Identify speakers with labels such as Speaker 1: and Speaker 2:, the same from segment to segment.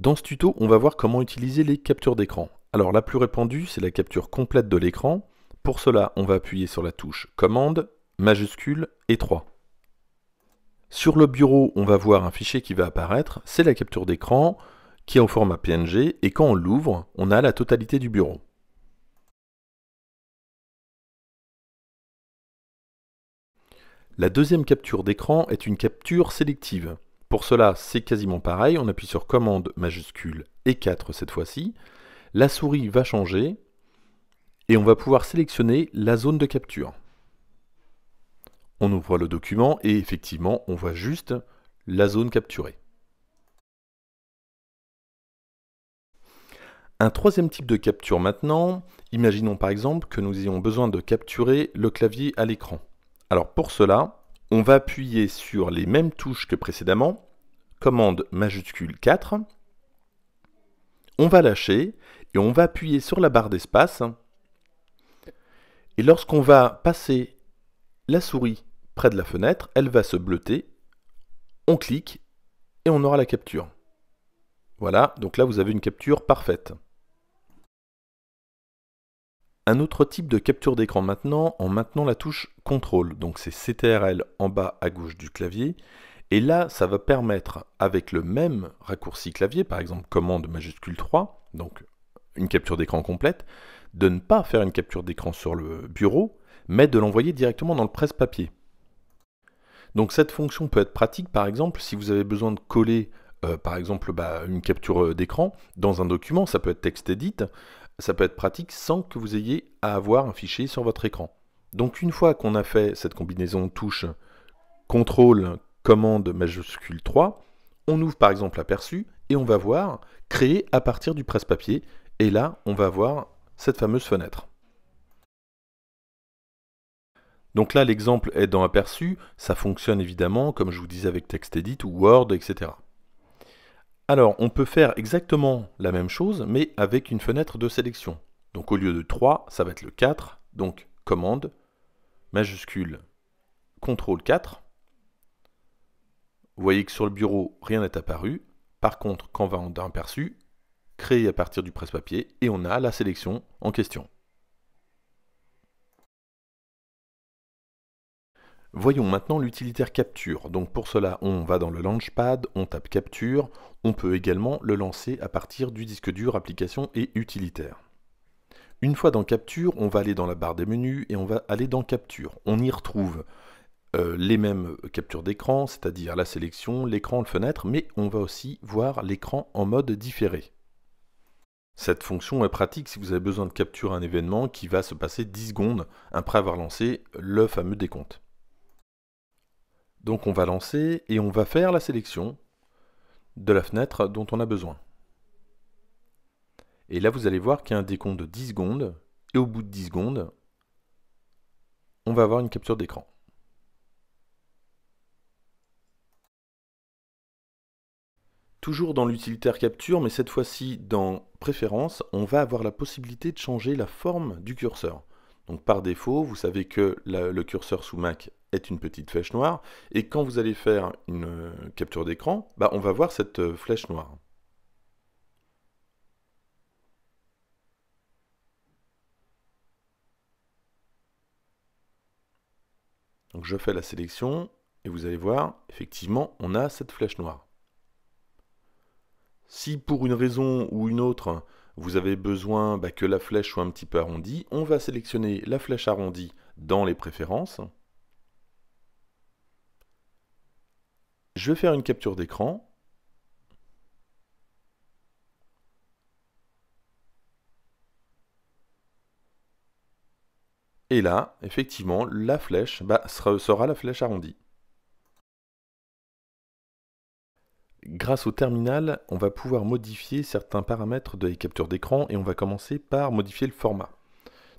Speaker 1: Dans ce tuto, on va voir comment utiliser les captures d'écran. Alors la plus répandue, c'est la capture complète de l'écran. Pour cela, on va appuyer sur la touche Commande, majuscule et 3. Sur le bureau, on va voir un fichier qui va apparaître, c'est la capture d'écran qui est au format PNG et quand on l'ouvre, on a la totalité du bureau. La deuxième capture d'écran est une capture sélective. Pour cela, c'est quasiment pareil, on appuie sur Commande majuscule et 4 cette fois-ci. La souris va changer et on va pouvoir sélectionner la zone de capture. On ouvre le document et effectivement, on voit juste la zone capturée. Un troisième type de capture maintenant, imaginons par exemple que nous ayons besoin de capturer le clavier à l'écran. Alors pour cela, on va appuyer sur les mêmes touches que précédemment, commande majuscule 4, on va lâcher et on va appuyer sur la barre d'espace et lorsqu'on va passer la souris près de la fenêtre, elle va se bleuter, on clique et on aura la capture. Voilà, donc là vous avez une capture parfaite. Un autre type de capture d'écran maintenant, en maintenant la touche CTRL, donc c'est CTRL en bas à gauche du clavier, et là ça va permettre, avec le même raccourci clavier, par exemple commande majuscule 3, donc une capture d'écran complète, de ne pas faire une capture d'écran sur le bureau, mais de l'envoyer directement dans le presse-papier. Donc cette fonction peut être pratique par exemple si vous avez besoin de coller par exemple une capture d'écran dans un document, ça peut être TextEdit, ça peut être pratique sans que vous ayez à avoir un fichier sur votre écran. Donc une fois qu'on a fait cette combinaison touche CTRL, commande majuscule 3, on ouvre par exemple Aperçu et on va voir créer à partir du presse-papier et là on va voir cette fameuse fenêtre. Donc là, l'exemple est dans Aperçu, ça fonctionne évidemment, comme je vous disais, avec TextEdit ou Word, etc. Alors, on peut faire exactement la même chose, mais avec une fenêtre de sélection. Donc au lieu de 3, ça va être le 4, donc commande, majuscule, CTRL 4. Vous voyez que sur le bureau, rien n'est apparu. Par contre, quand on va dans Aperçu, créer à partir du presse-papier, et on a la sélection en question. Voyons maintenant l'utilitaire capture. Donc pour cela, on va dans le Launchpad, on tape capture. On peut également le lancer à partir du disque dur application et utilitaire. Une fois dans capture, on va aller dans la barre des menus et on va aller dans capture. On y retrouve les mêmes captures d'écran, c'est-à-dire la sélection, l'écran, le fenêtre, mais on va aussi voir l'écran en mode différé. Cette fonction est pratique si vous avez besoin de capturer un événement qui va se passer 10 secondes après avoir lancé le fameux décompte. Donc on va lancer et on va faire la sélection de la fenêtre dont on a besoin. Et là vous allez voir qu'il y a un décompte de 10 secondes et au bout de 10 secondes, on va avoir une capture d'écran. Toujours dans l'utilitaire capture, mais cette fois-ci dans Préférences, on va avoir la possibilité de changer la forme du curseur. Donc par défaut, vous savez que le curseur sous Mac est une petite flèche noire, et quand vous allez faire une capture d'écran, on va voir cette flèche noire. Donc je fais la sélection, et vous allez voir, effectivement, on a cette flèche noire. Si pour une raison ou une autre, vous avez besoin que la flèche soit un petit peu arrondie, on va sélectionner la flèche arrondie dans les préférences. Je vais faire une capture d'écran. Et là, effectivement, la flèche sera la flèche arrondie. Grâce au terminal, on va pouvoir modifier certains paramètres des captures d'écran et on va commencer par modifier le format.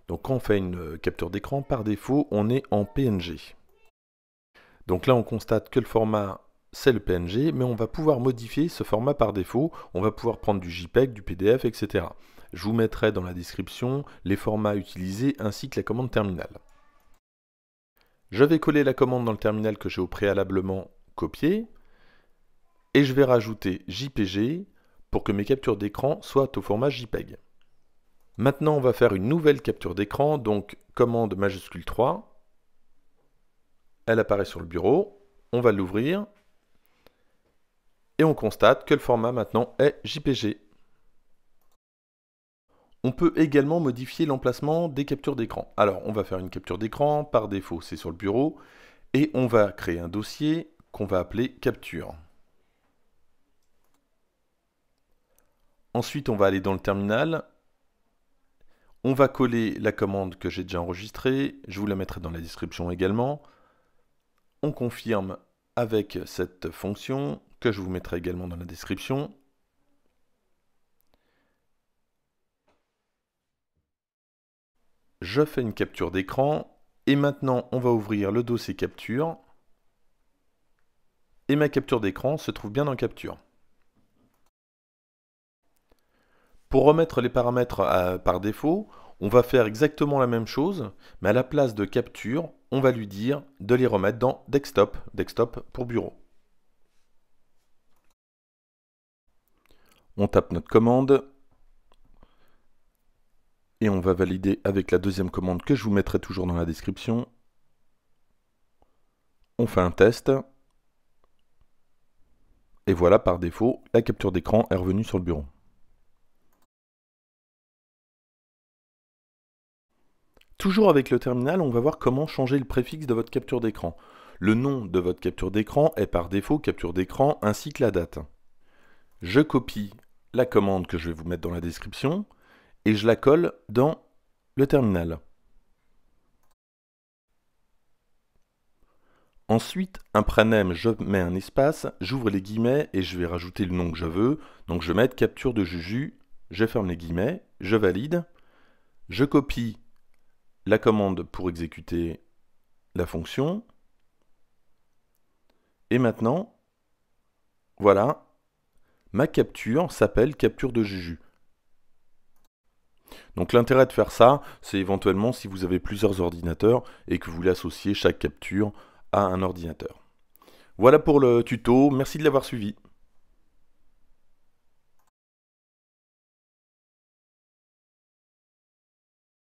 Speaker 1: Donc quand on fait une capture d'écran, par défaut, on est en PNG. Donc là, on constate que le format, c'est le PNG, mais on va pouvoir modifier ce format par défaut. On va pouvoir prendre du JPEG, du PDF, etc. Je vous mettrai dans la description les formats utilisés ainsi que la commande terminal. Je vais coller la commande dans le terminal que j'ai au préalablement copié et je vais rajouter JPG pour que mes captures d'écran soient au format JPEG. Maintenant, on va faire une nouvelle capture d'écran, donc commande majuscule 3. Elle apparaît sur le bureau, on va l'ouvrir, et on constate que le format maintenant est JPG. On peut également modifier l'emplacement des captures d'écran. Alors, on va faire une capture d'écran, par défaut c'est sur le bureau, et on va créer un dossier qu'on va appeler capture. Ensuite, on va aller dans le terminal. On va coller la commande que j'ai déjà enregistrée. Je vous la mettrai dans la description également. On confirme avec cette fonction que je vous mettrai également dans la description. Je fais une capture d'écran. Et maintenant, on va ouvrir le dossier capture. Et ma capture d'écran se trouve bien dans capture. Pour remettre les paramètres par défaut, on va faire exactement la même chose, mais à la place de capture, on va lui dire de les remettre dans desktop, desktop pour bureau. On tape notre commande et on va valider avec la deuxième commande que je vous mettrai toujours dans la description. On fait un test. Et voilà, par défaut, la capture d'écran est revenue sur le bureau. Toujours avec le terminal, on va voir comment changer le préfixe de votre capture d'écran. Le nom de votre capture d'écran est par défaut capture d'écran ainsi que la date. Je copie la commande que je vais vous mettre dans la description et je la colle dans le terminal. Ensuite, après name, je mets un espace, j'ouvre les guillemets et je vais rajouter le nom que je veux. Donc je vais mettre capture de Juju, je ferme les guillemets, je valide, je copie la commande pour exécuter la fonction. Et maintenant, voilà, ma capture s'appelle capture de Juju. Donc l'intérêt de faire ça, c'est éventuellement si vous avez plusieurs ordinateurs et que vous voulez associer chaque capture à un ordinateur. Voilà pour le tuto, merci de l'avoir suivi.